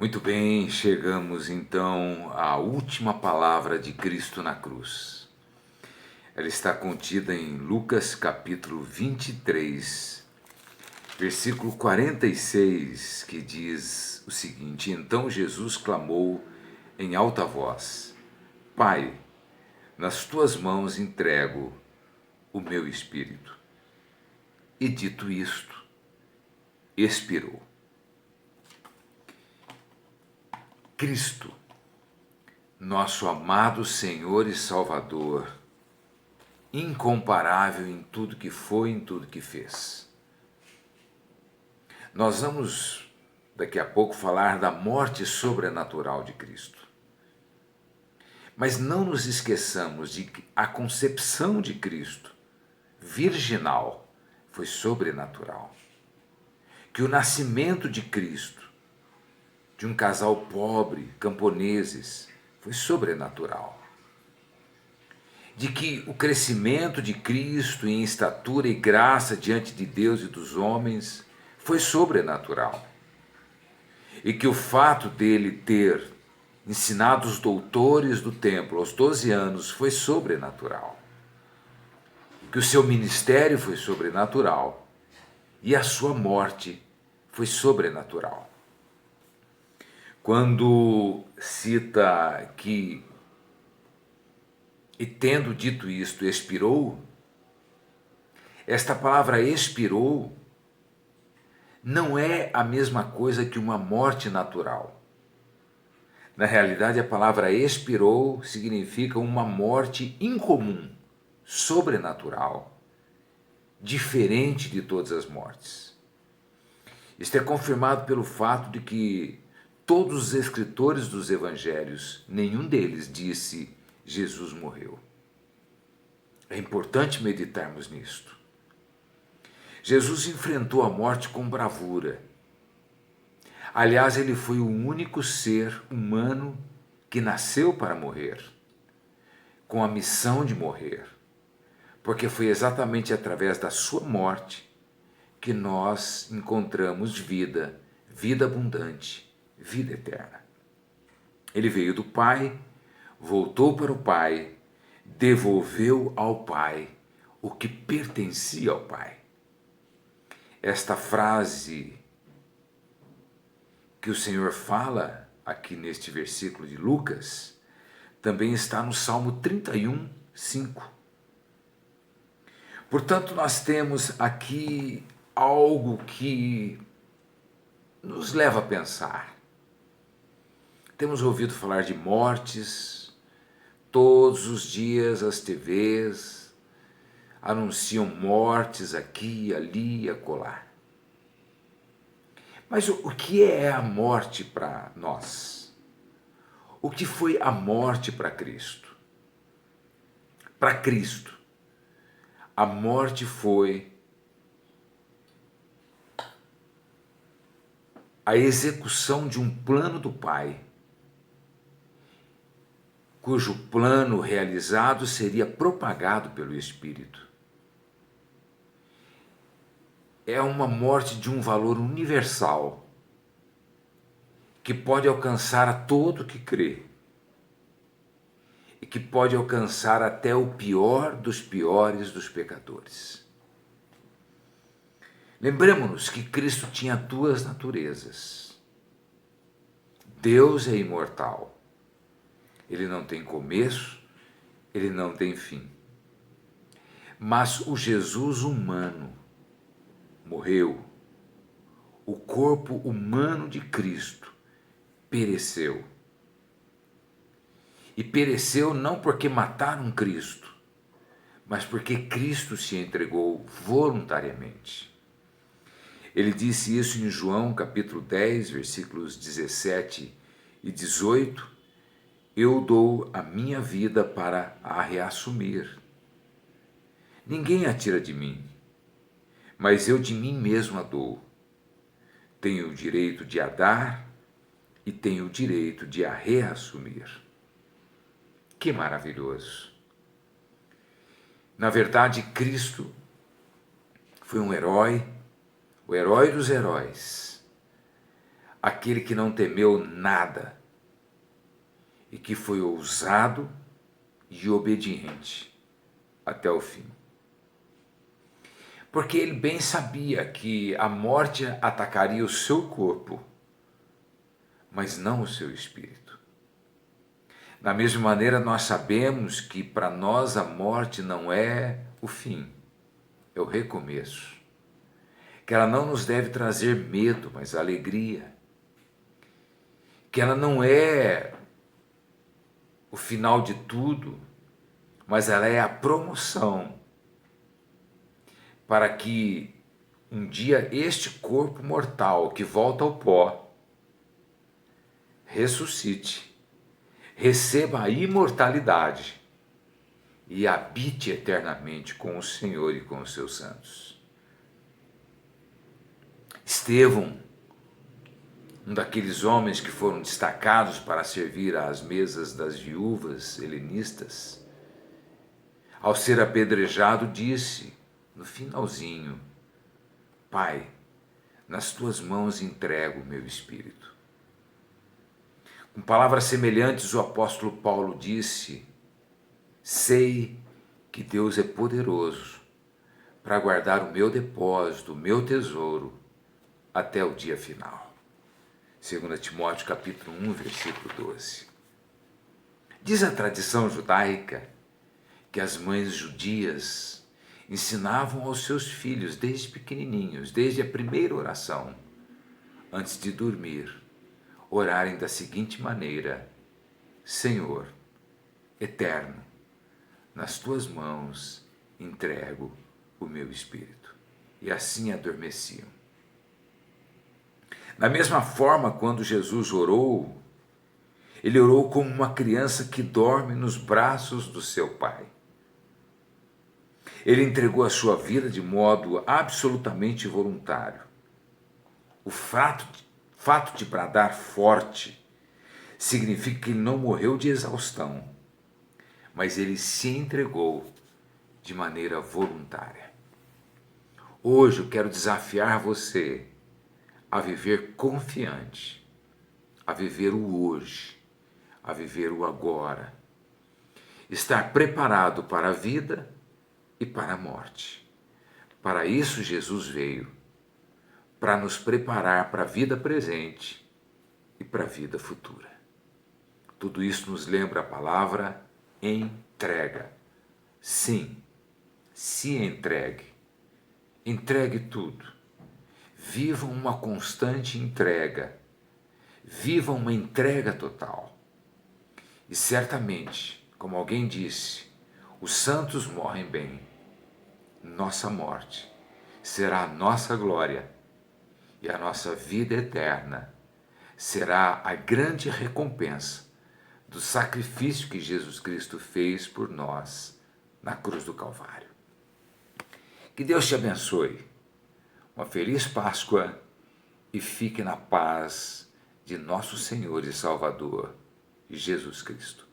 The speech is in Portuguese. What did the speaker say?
Muito bem, chegamos então à última palavra de Cristo na cruz. Ela está contida em Lucas capítulo 23, versículo 46, que diz o seguinte: Então Jesus clamou em alta voz: Pai, nas tuas mãos entrego o meu espírito. E dito isto, expirou. Cristo, nosso amado Senhor e Salvador, incomparável em tudo que foi, em tudo que fez. Nós vamos daqui a pouco falar da morte sobrenatural de Cristo. Mas não nos esqueçamos de que a concepção de Cristo, virginal, foi sobrenatural. Que o nascimento de Cristo, de um casal pobre, camponeses, foi sobrenatural. De que o crescimento de Cristo em estatura e graça diante de Deus e dos homens foi sobrenatural. E que o fato dele ter ensinado os doutores do templo aos 12 anos foi sobrenatural. Que o seu ministério foi sobrenatural e a sua morte foi sobrenatural. Quando cita que, e tendo dito isto, expirou, esta palavra expirou não é a mesma coisa que uma morte natural. Na realidade, a palavra expirou significa uma morte incomum, sobrenatural, diferente de todas as mortes. Isto é confirmado pelo fato de que todos os escritores dos evangelhos, nenhum deles disse Jesus morreu. É importante meditarmos nisto. Jesus enfrentou a morte com bravura. Aliás, ele foi o único ser humano que nasceu para morrer, com a missão de morrer, porque foi exatamente através da sua morte que nós encontramos vida, vida abundante, vida eterna. Ele veio do Pai, voltou para o Pai, devolveu ao Pai o que pertencia ao Pai. Esta frase que o Senhor fala aqui neste versículo de Lucas também está no Salmo 31, 5. Portanto, nós temos aqui algo que nos leva a pensar. Temos ouvido falar de mortes, todos os dias as TVs anunciam mortes aqui, ali e acolá. Mas o que é a morte para nós? O que foi a morte para Cristo? Para Cristo, a morte foi a execução de um plano do Pai, cujo plano realizado seria propagado pelo Espírito. É uma morte de um valor universal, que pode alcançar a todo que crê, e que pode alcançar até o pior dos piores dos pecadores. Lembremos-nos que Cristo tinha duas naturezas. Deus é imortal. Ele não tem começo, ele não tem fim. Mas o Jesus humano morreu. O corpo humano de Cristo pereceu. E pereceu não porque mataram Cristo, mas porque Cristo se entregou voluntariamente. Ele disse isso em João capítulo 10, versículos 17 e 18. Eu dou a minha vida para a reassumir. Ninguém a tira de mim, mas eu de mim mesmo a dou. Tenho o direito de a dar e tenho o direito de a reassumir. Que maravilhoso! Na verdade, Cristo foi um herói, o herói dos heróis. aquele que não temeu nada e que foi ousado e obediente até o fim. Porque ele bem sabia que a morte atacaria o seu corpo, mas não o seu espírito. Da mesma maneira, nós sabemos que para nós a morte não é o fim, é o recomeço. Que ela não nos deve trazer medo, mas alegria. Que ela não é o final de tudo, mas ela é a promoção para que um dia este corpo mortal que volta ao pó ressuscite, receba a imortalidade e habite eternamente com o Senhor e com os seus santos. Estevão, um daqueles homens que foram destacados para servir às mesas das viúvas helenistas, ao ser apedrejado, disse, no finalzinho, Pai, nas tuas mãos entrego o meu espírito. Com palavras semelhantes, o apóstolo Paulo disse, sei que Deus é poderoso para guardar o meu depósito, o meu tesouro, até o dia final. 2 Timóteo capítulo 1, versículo 12. Diz a tradição judaica que as mães judias ensinavam aos seus filhos desde pequenininhos, desde a primeira oração, antes de dormir, orarem da seguinte maneira: Senhor, eterno, nas tuas mãos entrego o meu espírito. E assim adormeciam. Da mesma forma, quando Jesus orou, ele orou como uma criança que dorme nos braços do seu pai. Ele entregou a sua vida de modo absolutamente voluntário. O fato de bradar forte significa que ele não morreu de exaustão, mas ele se entregou de maneira voluntária. Hoje eu quero desafiar você a viver confiante, a viver o hoje, a viver o agora, estar preparado para a vida e para a morte. Para isso Jesus veio, para nos preparar para a vida presente e para a vida futura. Tudo isso nos lembra a palavra entrega. Sim, se entregue. Entregue tudo. Viva uma constante entrega. Viva uma entrega total. E certamente, como alguém disse, os santos morrem bem. Nossa morte será a nossa glória e a nossa vida eterna será a grande recompensa do sacrifício que Jesus Cristo fez por nós na cruz do Calvário. Que Deus te abençoe. Uma feliz Páscoa e fique na paz de nosso Senhor e Salvador, Jesus Cristo.